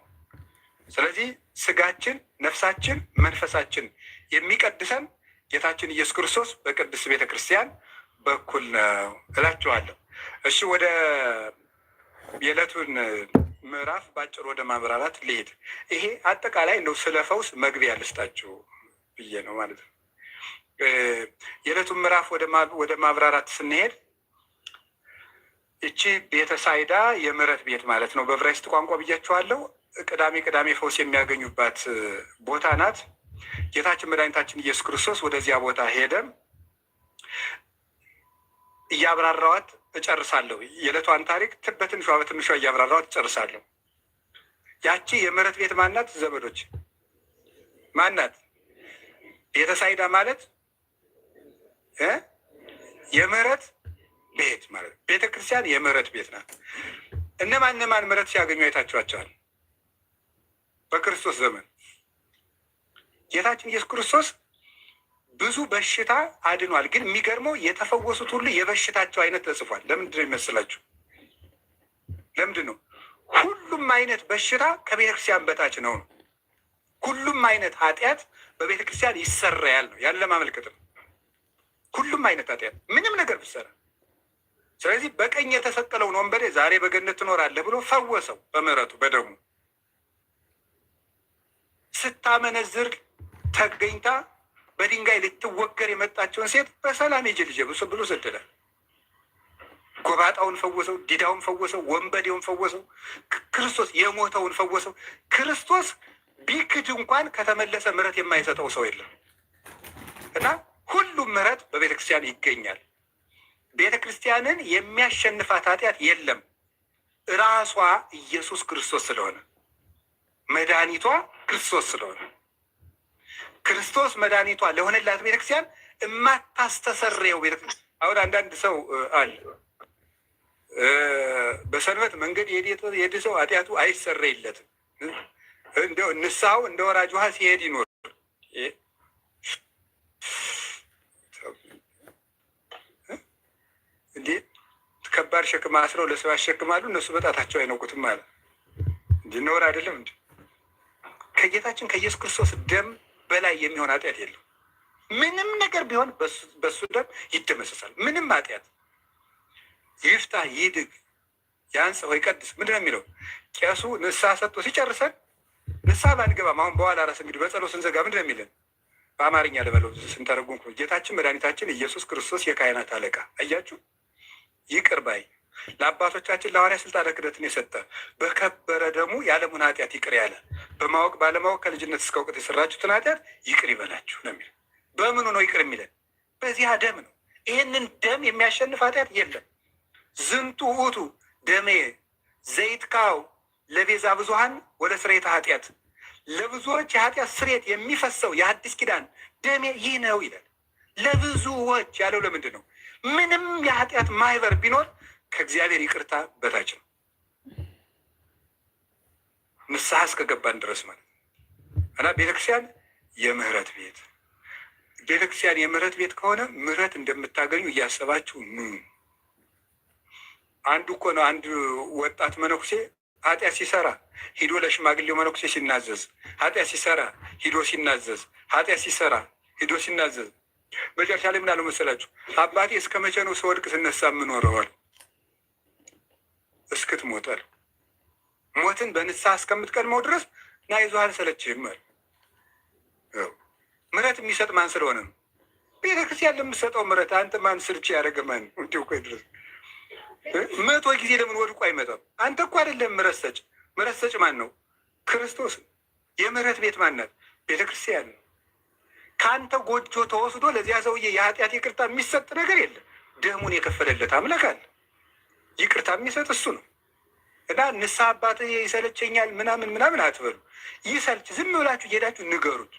ስለዚህ ስጋችን፣ ነፍሳችን፣ መንፈሳችን የሚቀድሰን ጌታችን ኢየሱስ ክርስቶስ በቅድስት ቤተ ክርስቲያን በኩል ነው እላችኋለሁ። እሺ ወደ የዕለቱን ምዕራፍ ባጭር ወደ ማብራራት ልሄድ። ይሄ አጠቃላይ እንደው ስለ ፈውስ መግቢያ ልስጣችሁ ብዬ ነው ማለት ነው። የዕለቱን ምዕራፍ ወደ ማብራራት ስንሄድ እቺ ቤተ ሳይዳ የምህረት ቤት ማለት ነው። በዕብራይስጥ ቋንቋ ብያችኋለሁ። ቅዳሜ ፈውስ የሚያገኙባት ቦታ ናት። ጌታችን መድኃኒታችን ኢየሱስ ክርስቶስ ወደዚያ ቦታ ሄደም እያብራራዋት እጨርሳለሁ። የዕለቷን ታሪክ በትንሿ እያብራራዋት እጨርሳለሁ። ያቺ የምህረት ቤት ማናት? ዘመዶች ማናት? ቤተ ሳይዳ ማለት የምህረት ቤት ማለት ቤተ ክርስቲያን የምህረት ቤት ናት። እነማን ምህረት ሲያገኙ አይታችኋቸዋል? በክርስቶስ ዘመን ጌታችን ኢየሱስ ክርስቶስ ብዙ በሽታ አድኗል። ግን የሚገርመው የተፈወሱት ሁሉ የበሽታቸው አይነት ተጽፏል። ለምንድን ነው ይመስላችሁ? ለምንድን ነው? ሁሉም አይነት በሽታ ከቤተ ክርስቲያን በታች ነው። ሁሉም አይነት ኃጢአት በቤተ ክርስቲያን ይሰራያል ነው ያለ ማመልከት ነው። ሁሉም አይነት ኃጢአት ምንም ነገር ብሰራ። ስለዚህ በቀኝ የተሰቀለውን ወንበዴ ዛሬ በገነት ትኖራለህ ብሎ ፈወሰው በምህረቱ በደሙ። ስታመነዝር ተገኝታ በድንጋይ ልትወገር የመጣቸውን ሴት በሰላም ሂጂ ልጄ ብሎ ሰደዳል። ጎባጣውን ፈወሰው፣ ዲዳውን ፈወሰው፣ ወንበዴውን ፈወሰው። ክርስቶስ የሞተውን ፈወሰው። ክርስቶስ ቢክድ እንኳን ከተመለሰ ምህረት የማይሰጠው ሰው የለም እና ሁሉም ምህረት በቤተ ክርስቲያን ይገኛል። ቤተ ክርስቲያንን የሚያሸንፋት ኃጢአት የለም። ራሷ ኢየሱስ ክርስቶስ ስለሆነ፣ መድኃኒቷ ክርስቶስ ስለሆነ፣ ክርስቶስ መድኃኒቷ ለሆነላት ቤተክርስቲያን የማታስተሰርየው ቤተክርስቲያን። አሁን አንዳንድ ሰው አለ በሰንበት መንገድ የሄደ ሰው ኃጢአቱ አይሰረይለትም። እንደው ንስሐው እንደ ወራጅ ውሃ ሲሄድ ይኖር። እንዴ ከባድ ሸክም አስረው ለሰው ያሸክማሉ፣ እነሱ በጣታቸው አይነቁትም አለ። እንዲኖር አይደለም እንዲ ከጌታችን ከኢየሱስ ክርስቶስ ደም በላይ የሚሆን ኃጢአት የለም። ምንም ነገር ቢሆን በሱ ደም ይደመሰሳል። ምንም ኃጢአት ይፍታ፣ ይድግ፣ ያንጽ ወይ ቀድስ ምንድን ነው የሚለው? ቄሱ ንስሐ ሰጥቶ ሲጨርሰን ንስሐ ባንገባም አሁን በኋላ ራስ እንግዲህ በጸሎት ስንዘጋ ምንድን ነው የሚለን? በአማርኛ ልበለው ስንተረጉም ጌታችን መድኃኒታችን ኢየሱስ ክርስቶስ የካህናት አለቃ፣ አያችሁ፣ ይቅር ባይ፣ ለአባቶቻችን ለሐዋርያት ስልጣነ ክህነትን የሰጠ በከበረ ደሙ የዓለሙን ኃጢአት ይቅር ያለ፣ በማወቅ ባለማወቅ ከልጅነት እስከ እውቀት የሰራችሁትን ኃጢአት ይቅር ይበላችሁ ነው የሚለው። በምኑ ነው ይቅር የሚለን? በዚያ ደም ነው። ይህንን ደም የሚያሸንፍ ኃጢአት የለም። ዝንቱ ውእቱ ደሜ ዘይትካው ለቤዛ ብዙኃን ወለ ስርየተ ኃጢአት፣ ለብዙዎች የኃጢአት ስርየት የሚፈሰው የሐዲስ ኪዳን ደሜ ይህ ነው ይላል። ለብዙዎች ያለው ለምንድን ነው? ምንም የኃጢአት ማህበር ቢኖር ከእግዚአብሔር ይቅርታ በታች ነው፣ ንስሐ እስከገባን ድረስ ማለት እና ቤተክርስቲያን የምህረት ቤት። ቤተክርስቲያን የምህረት ቤት ከሆነ ምህረት እንደምታገኙ እያሰባችሁ ኑ። አንዱ እኮ ነው አንድ ወጣት መነኩሴ ኃጢአት ሲሰራ ሂዶ ለሽማግሌው መነኩሴ ሲናዘዝ፣ ኃጢአት ሲሰራ ሂዶ ሲናዘዝ፣ ኃጢአት ሲሰራ ሂዶ ሲናዘዝ፣ መጨረሻ ላይ ምን አለው መሰላችሁ? አባቴ እስከ መቼ ነው ስወድቅ ስነሳ የምኖረዋል? እስክትሞታል፣ ሞትን በንስሐ እስከምትቀድመው ድረስ ና ይዞህ አልሰለችህም አለ። ምህረት የሚሰጥ ማን ስለሆነ ነው? ቤተክርስቲያን ለምትሰጠው ምህረት አንተ ማን ስርጭ ያደረገ ማን እንዲሁ ቆይ ድረስ 100 ጊዜ ለምን ወድቆ አይመጣም? አንተ እኮ አይደለም ምህረት ሰጭ። ምህረት ሰጭ ማን ነው? ክርስቶስ። የምህረት ቤት ማን ናት? ቤተክርስቲያን ነው። ከአንተ ጎጆ ተወስዶ ለዚያ ሰውዬ የኃጢአት ይቅርታ የሚሰጥ ነገር የለም። ደሙን የከፈለለት አምላክ አለ። ይቅርታ የሚሰጥ እሱ ነው። እና ንስሐ አባትህ ይሰለቸኛል ምናምን አትበሉ። ይሰልች ዝም ብላችሁ እየሄዳችሁ ንገሩት።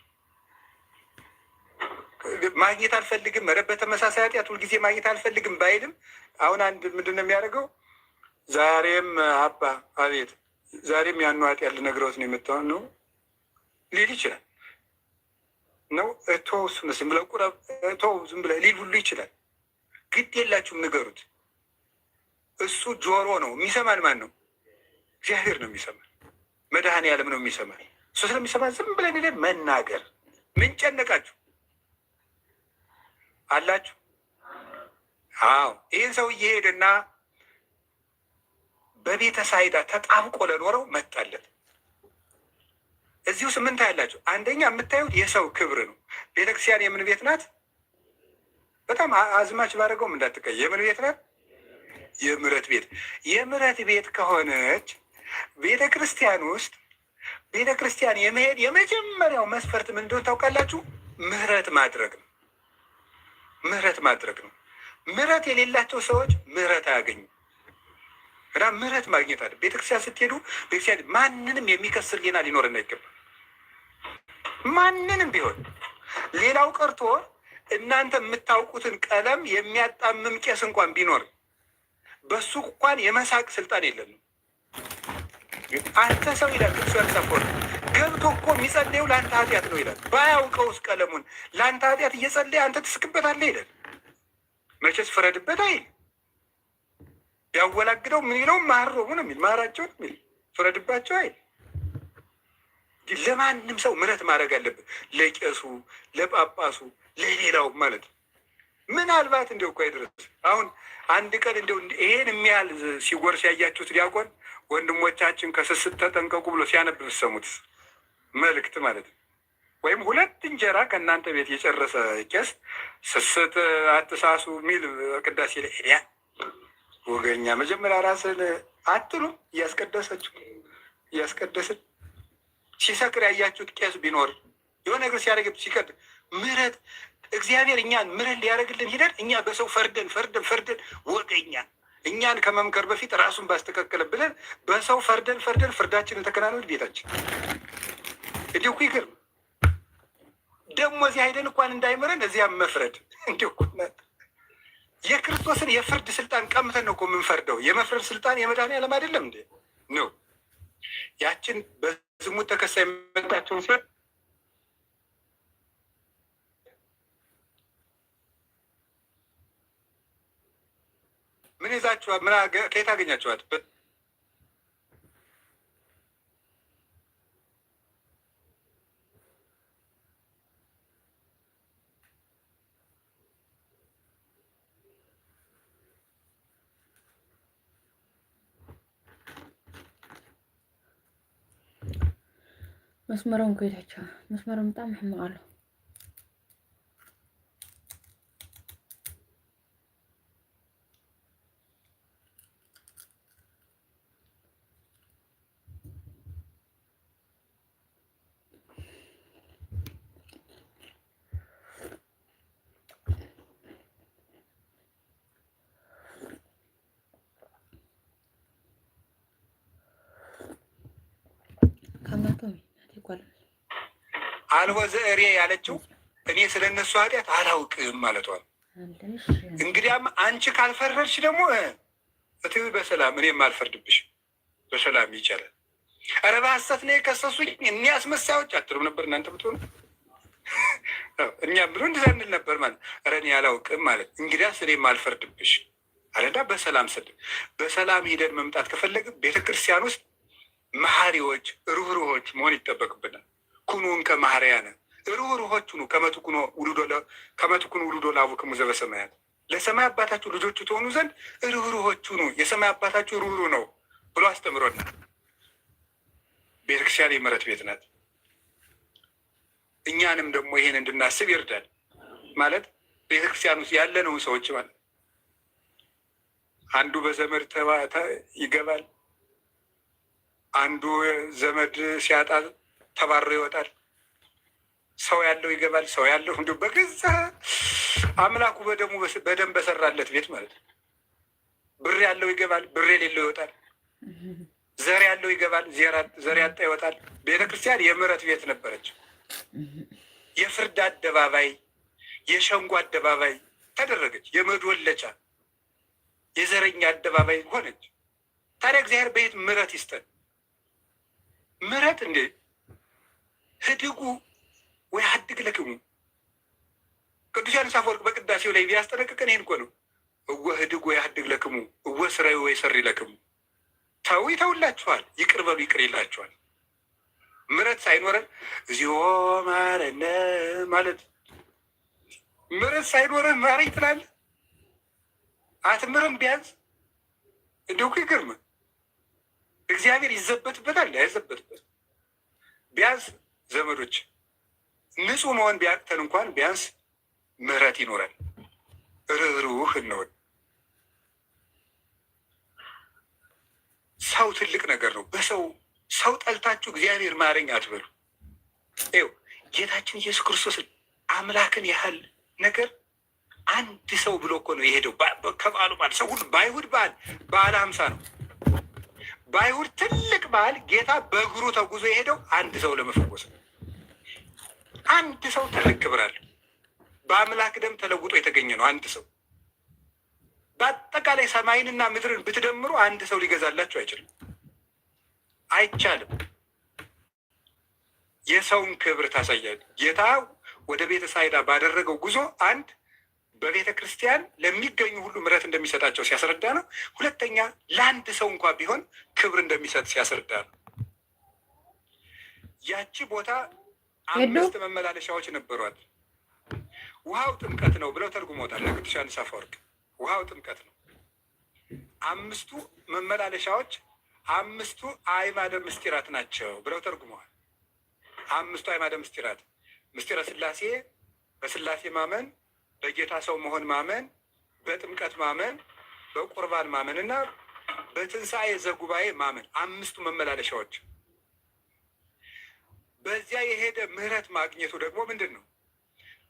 ማግኘት አልፈልግም፣ ኧረ በተመሳሳይ ኃጢአት ሁልጊዜ ማግኘት አልፈልግም ባይልም አሁን አንድ ምንድን ነው የሚያደርገው? ዛሬም አባ አቤት፣ ዛሬም ያኑ ኃጢአት ልነግረውት ነው የመጣውን ነው ሊል ይችላል። ነው እቶው ዝም ብለህ ቁረብ እቶው ዝም ብለህ ሊል ሁሉ ይችላል። ግድ የላችሁም ንገሩት። እሱ ጆሮ ነው የሚሰማን። ማን ነው? እግዚአብሔር ነው የሚሰማን። መድኃኔዓለም ነው የሚሰማን። እሱ ስለሚሰማ ዝም ብለን ሄደን መናገር። ምን ጨነቃችሁ አላችሁ? አዎ ይህን ሰው እየሄደና በቤተ ሳይዳ ተጣብቆ ለኖረው መጣለት። እዚሁ ስምንት ያላችሁ አንደኛ የምታዩት የሰው ክብር ነው። ቤተክርስቲያን የምን ቤት ናት? በጣም አዝማች ባደረገውም እንዳትቀይ። የምን ቤት ናት? የምሕረት ቤት። የምሕረት ቤት ከሆነች ቤተ ክርስቲያን ውስጥ ቤተ ክርስቲያን የመሄድ የመጀመሪያው መስፈርት ምን እንደሆነ ታውቃላችሁ? ምሕረት ማድረግ ነው። ምሕረት ማድረግ ነው። ምሕረት የሌላቸው ሰዎች ምሕረት አያገኙም። እና ምሕረት ማግኘት አለ። ቤተክርስቲያን ስትሄዱ ቤተክርስቲያን ማንንም የሚከስር ጌና ሊኖረን አይገባም። ማንንም ቢሆን ሌላው ቀርቶ እናንተ የምታውቁትን ቀለም የሚያጣምም ቄስ እንኳን ቢኖር በሱ እንኳን የመሳቅ ስልጣን የለንም። አንተ ሰው ይላል ቅዱስ ያልጻፈው ገብቶ እኮ የሚጸልየው ለአንተ ኃጢአት ነው ይላል። ባያውቀውስ ቀለሙን ለአንተ ኃጢአት እየጸለየ አንተ ትስቅበታለህ ይላል። መቼስ ፍረድበት አይል። ያወላግደው ምን ይለው ማረሙ ነው የሚል ማራቸው ነው የሚል ፍረድባቸው አይል። ለማንም ሰው ምሕረት ማድረግ አለብን። ለቄሱ፣ ለጳጳሱ፣ ለሌላው ማለት ነው። ምናልባት እንደው እኮ አይድረስ አሁን አንድ ቀን እንደው ይሄን የሚያህል ሲጎርስ ያያችሁት ዲያቆን ወንድሞቻችን ከስስት ተጠንቀቁ ብሎ ሲያነብ ብትሰሙት መልእክት ማለት ነው። ወይም ሁለት እንጀራ ከእናንተ ቤት የጨረሰ ቄስ ስስት አትሳሱ የሚል ቅዳሴ ላይ ሄዲያ ወገኛ መጀመሪያ ራስን አትሉ እያስቀደስን ሲሰክር ያያችሁት ቄስ ቢኖር የሆነ ነገር ሲያደርግ ሲቀድ ምሕረት እግዚአብሔር እኛን ምሕረት ሊያደርግልን ሂደን እኛ በሰው ፈርደን ወገኛ እኛን ከመምከር በፊት ራሱን ባስተካከለ ብለን በሰው ፈርደን ፍርዳችንን ተከናንበን ቤታችን እንዲሁ እኮ ይገርም። ደግሞ እዚህ ሄደን እንኳን እንዳይምረን እዚያም መፍረድ እንዲሁ እኮ የክርስቶስን የፍርድ ስልጣን ቀምተን ነው እኮ የምንፈርደው። የመፍረድ ስልጣን የመድኃኔዓለም አይደለም እንዴ ነው። ያችን በዝሙት ተከሳ የመጣቸውን ሲሆን ምን ይዛችኋል? ከየት አገኛችኋት? መስመሮም ከይታቸው መስመሮም በጣም ሕማቅ አለው። አልሆ ዘእሬ ያለችው እኔ ስለ እነሱ ኃጢአት አላውቅም ማለቷል። እንግዲያም አንቺ ካልፈረድሽ ደግሞ እትዊ በሰላም እኔም አልፈርድብሽ በሰላም ይቻላል። ኧረ በሐሰት ነው የከሰሱኝ እኒ አስመሳዮች አትሉም ነበር እናንተ ብትሆኑ? እኛም ብሎ እንደዛ እንል ነበር ማለት። ኧረ እኔ አላውቅም ማለት እንግዲያስ እኔም አልፈርድብሽ አለና በሰላም በሰላም ሂደን መምጣት ከፈለግን ቤተክርስቲያን ውስጥ መሐሪዎች ሩህሩሆች መሆን ይጠበቅብናል። ኩኑን ከማህርያነ ሩህሩሆች ሁኑ ከመትኩኑ ውሉዶ ለአቡክሙ ዘበሰማያት ለሰማይ አባታችሁ ልጆቹ ትሆኑ ዘንድ ሩህሩሆች ሁኑ የሰማይ አባታችሁ ሩህሩህ ነው ብሎ አስተምሮናል። ቤተክርስቲያን የምሕረት ቤት ናት። እኛንም ደግሞ ይሄን እንድናስብ ይርዳል። ማለት ቤተክርስቲያን ውስጥ ያለነው ሰዎች ማለት አንዱ በዘመድ ይገባል፣ አንዱ ዘመድ ሲያጣ ተባሮ ይወጣል። ሰው ያለው ይገባል። ሰው ያለው እንዲሁ በገዛ አምላኩ በደም በሰራለት ቤት ማለት ነው። ብር ያለው ይገባል፣ ብር የሌለው ይወጣል። ዘር ያለው ይገባል፣ ዘር ያጣ ይወጣል። ቤተ ክርስቲያን የምህረት ቤት ነበረች። የፍርድ አደባባይ፣ የሸንጎ አደባባይ ተደረገች። የመዶለቻ የዘረኛ አደባባይ ሆነች። ታዲያ እግዚአብሔር በየት ምህረት ይስጠን? ምህረት እንዴ ህድጉ ወይ ሀድግ ለክሙ ቅዱስ ዮሐንስ አፈወርቅ በቅዳሴው ላይ ቢያስጠነቅቀን ይህን እኮ ነው። እወ ህድጉ ወይ ሀድግ ለክሙ እወ ስራዊ ወይ ሰሪ ለክሙ። ተው ይተውላችኋል፣ ይቅር በሉ ይቅር ይላችኋል። ምህረት ሳይኖረን እዚሁ ማረነ ማለት ምህረት ሳይኖረን ማረኝ ትላለህ። አትምርም ቢያንስ እንደው ይገርም። እግዚአብሔር ይዘበትበታል አይዘበትበት። ቢያንስ ዘመዶች ንጹህ መሆን ቢያቅተን እንኳን ቢያንስ ምህረት ይኖራል። ርኅሩህ እንሆን። ሰው ትልቅ ነገር ነው። ሰው ጠልታችሁ እግዚአብሔር ማረኝ አትበሉ። ይኸው ጌታችን ኢየሱስ ክርስቶስን አምላክን ያህል ነገር አንድ ሰው ብሎ እኮ ነው የሄደው። ከበዓሉ በዓል ሰው ሁሉ በአይሁድ በዓለ ሃምሳ ነው። በአይሁድ ትልቅ በዓል ጌታ በእግሩ ተጉዞ የሄደው አንድ ሰው ለመፈወስ ነው። አንድ ሰው ትልቅ ክብር አለው። በአምላክ ደም ተለውጦ የተገኘ ነው አንድ ሰው። በአጠቃላይ ሰማይንና ምድርን ብትደምሩ አንድ ሰው ሊገዛላችሁ አይችልም፣ አይቻልም። የሰውን ክብር ታሳያል። ጌታ ወደ ቤተ ሳይዳ ባደረገው ጉዞ አንድ በቤተ ክርስቲያን ለሚገኙ ሁሉ ምሕረት እንደሚሰጣቸው ሲያስረዳ ነው። ሁለተኛ ለአንድ ሰው እንኳ ቢሆን ክብር እንደሚሰጥ ሲያስረዳ ነው። ያቺ ቦታ 5 መመላለሻዎች ነበሯት። ውሃው ጥምቀት ነው ብለው ተርጉሞታል ቅዱስ ዮሐንስ አፈወርቅ። ውሃው ጥምቀት ነው። 5ቱ መመላለሻዎች 5ቱ አዕማደ ምስጢራት ናቸው ብለው ተርጉመዋል። 5ቱ አዕማደ ምስጢራት ምስጢረ ሥላሴ፣ በሥላሴ ማመን፣ በጌታ ሰው መሆን ማመን፣ በጥምቀት ማመን፣ በቁርባን ማመን እና በትንሣኤ ዘጉባኤ ማመን 5ቱ መመላለሻዎች። በዚያ የሄደ ምህረት ማግኘቱ ደግሞ ምንድን ነው?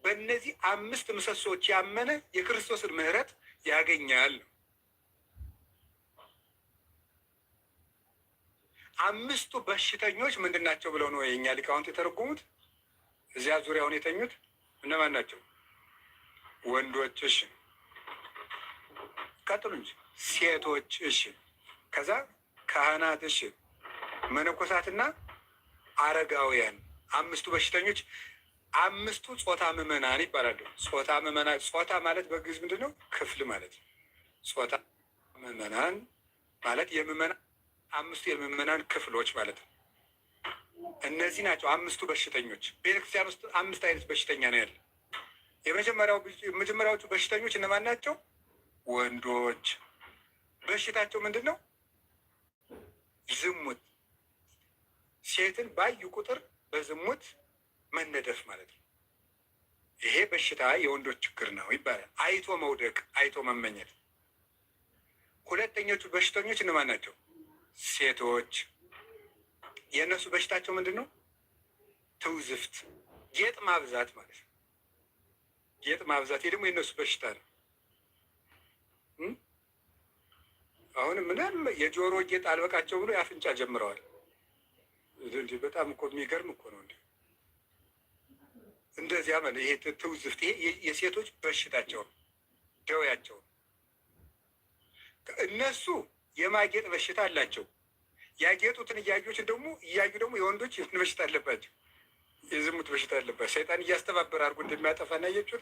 በእነዚህ 5 ምሰሶዎች ያመነ የክርስቶስን ምህረት ያገኛል። 5ቱ በሽተኞች ምንድን ናቸው ብለው ነው የእኛ ሊቃውንት የተረጎሙት? እዚያ ዙሪያውን የተኙት እነማን ናቸው? ወንዶች፣ እሺ፣ ቀጥሉ እንጂ ሴቶች፣ እሺ፣ ከዛ ካህናት፣ እሺ፣ መነኮሳትና አረጋውያን 5ቱ በሽተኞች። 5ቱ ጾታ ምዕመናን ይባላሉ። ጾታ ምዕመናን፣ ጾታ ማለት በግዕዝ ምንድን ነው? ክፍል ማለት ነው። ጾታ ምዕመናን ማለት የምዕመናን 5ቱ የምዕመናን ክፍሎች ማለት ነው። እነዚህ ናቸው 5ቱ በሽተኞች። ቤተክርስቲያን ውስጥ 5 አይነት በሽተኛ ነው ያለ። የመጀመሪያዎቹ በሽተኞች እነማን ናቸው? ወንዶች። በሽታቸው ምንድን ነው? ዝሙት። ሴትን ባዩ ቁጥር በዝሙት መነደፍ ማለት ነው። ይሄ በሽታ የወንዶች ችግር ነው ይባላል። አይቶ መውደቅ፣ አይቶ መመኘት። ሁለተኞቹ በሽተኞች እነማን ናቸው? ሴቶች። የእነሱ በሽታቸው ምንድን ነው? ትውዝፍት፣ ጌጥ ማብዛት ማለት ነው። ጌጥ ማብዛት፣ ይህ ደግሞ የእነሱ በሽታ ነው። አሁንም ምንም የጆሮ ጌጥ አልበቃቸው ብሎ የአፍንጫ ጀምረዋል። በጣም እኮ የሚገርም እኮ ነው። እንደዚያ ማለት ይሄ ትውዝፍት፣ ይሄ የሴቶች በሽታቸው ነው፣ ደዌያቸው ነው። እነሱ የማጌጥ በሽታ አላቸው። ያጌጡትን እያዩ ደግሞ የወንዶች የምን በሽታ አለባቸው? የዝሙት በሽታ አለባቸው። ሰይጣን እያስተባበረ አድርጎ እንደሚያጠፋ እናያቸው።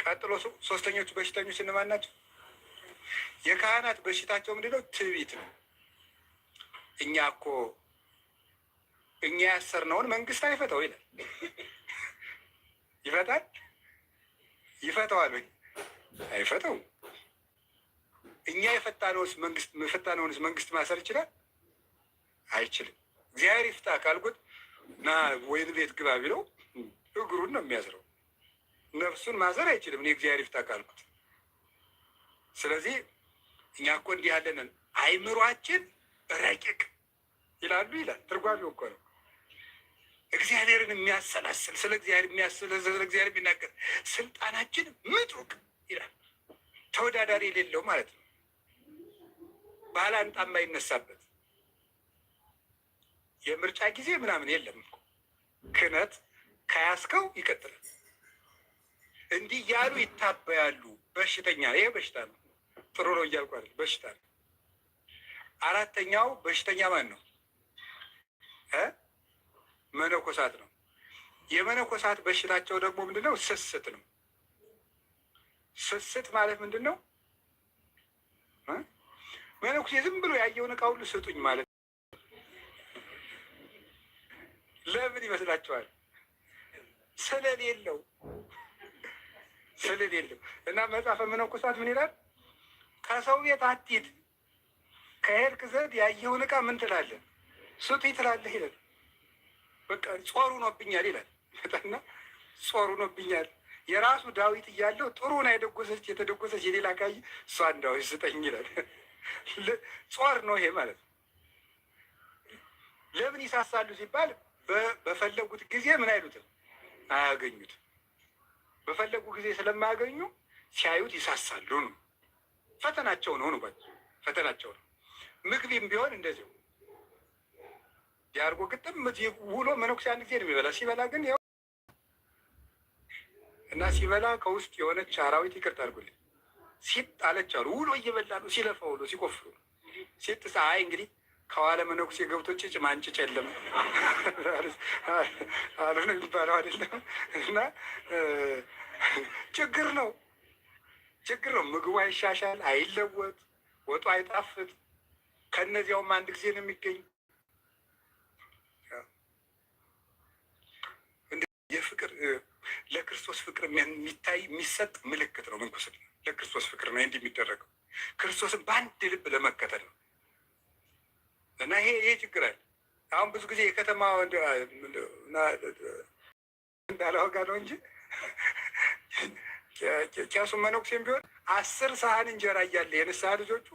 ቀጥሎ 3ኞቹ በሽተኞች እነማን ናቸው? የካህናት በሽታቸው ምንድነው? ትዕቢት ነው። እኛ ያሰርነውን መንግስት አይፈታው ይላል። ይፈታል? ይፈታዋል ወይ? አይፈታውም። እኛ የፈታነውንስ መንግስት ማሰር ይችላል? አይችልም። እግዚአብሔር ይፍታ ካልኩት እና ወይን ቤት ግባ ቢለው እግሩን ነው የሚያስረው። ነፍሱን ማሰር አይችልም። እኔ እግዚአብሔር ይፍታ ካልኩት። ስለዚህ እኛ እኮ እንዲህ ያለንን አይምሯችን ረቂቅ ይላል። ትርጓሜው እኮ ነው። እግዚአብሔርን የሚያሰላስል ስለ እግዚአብሔር የሚያስል ስለ እግዚአብሔር የሚናገር ስልጣናችን ምጡቅ ይላል። ተወዳዳሪ የሌለው ማለት ነው። ባላንጣ የማይነሳበት የምርጫ ጊዜ ምናምን የለም እኮ ክህነት ከያዝከው ይቀጥላል። እንዲህ እያሉ ይታበያሉ። በሽተኛ ይሄ በሽታ ነው። ጥሩ ነው እያልኩ አይደል፣ በሽታ ነው። አራተኛው በሽተኛ ማን ነው? መነኮሳት ነው። የመነኮሳት በሽታቸው ደግሞ ምንድን ነው? ስስት ነው። ስስት ማለት ምንድን ነው? መነኩሴ ዝም ብሎ ያየውን ዕቃ ሁሉ ስጡኝ ማለት ለምን ይመስላችኋል? ስለሌለው እና መጽሐፈ መነኮሳት ምን ይላል? ከሰው ቤት አትሂድ፣ ከሄድክ ዘንድ ያየውን ዕቃ ምን ትላለህ? ስጡኝ ትላለህ ይላል። በቃ ጾሩ ሆኖብኛል ይላል። እና ጾሩ ሆኖብኛል የራሱ ዳዊት እያለው ጥሩን የተደጎሰች የሌላ ካየ እሷን ዳዊት ስጠኝ ይላል። ጾር ነው ይሄ ማለት ነው። ለምን ይሳሳሉ ሲባል በፈለጉት ጊዜ ምን አይሉትም፣ አያገኙትም። በፈለጉ ጊዜ ስለማያገኙ ሲያዩት ይሳሳሉ ነው። ፈተናቸው ነው ነው ፈተናቸው ነው። ምግብም ቢሆን እንደዚሁ ያርጎ ግጥም ውሎ መነኩሴ አንድ ጊዜ ነው የሚበላ። ሲበላ ግን ያው እና ሲበላ ከውስጥ የሆነች አራዊት ይቅርታ አድርጉልኝ ሲጥ አለች አሉ። ውሎ እየበላ ነው ሲለፋ ውሎ ሲቆፍሩ ሲጥ ፀሐይ እንግዲህ ከኋላ መነኩሴ ገብቶ ጭጭ ማንጭጭ የለም አሉ ነው የሚባለው አይደለም። እና ችግር ነው። ምግቡ አይሻሻል፣ አይለወጥ፣ ወጡ አይጣፍጥ። ከእነዚያውም አንድ ጊዜ ነው የሚገኝ። የፍቅር ለክርስቶስ ፍቅር የሚታይ የሚሰጥ ምልክት ነው ምንኩስና። ለክርስቶስ ፍቅር ነው እንዲህ የሚደረገው፣ ክርስቶስን በአንድ ልብ ለመከተል ነው። እና ይሄ ችግር አለ። አሁን ብዙ ጊዜ የከተማ እንዳላወጋ ነው እንጂ ቄሱም መነኩሴም ቢሆን 10 ሰሃን እንጀራ እያለ የንስሐ ልጆቹ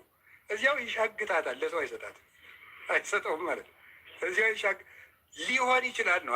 እዚያው ይሻግታታል። ለሰው አይሰጣትም፣ አይሰጠውም ማለት ነው። እዚያው ሊሆን ይችላል ነው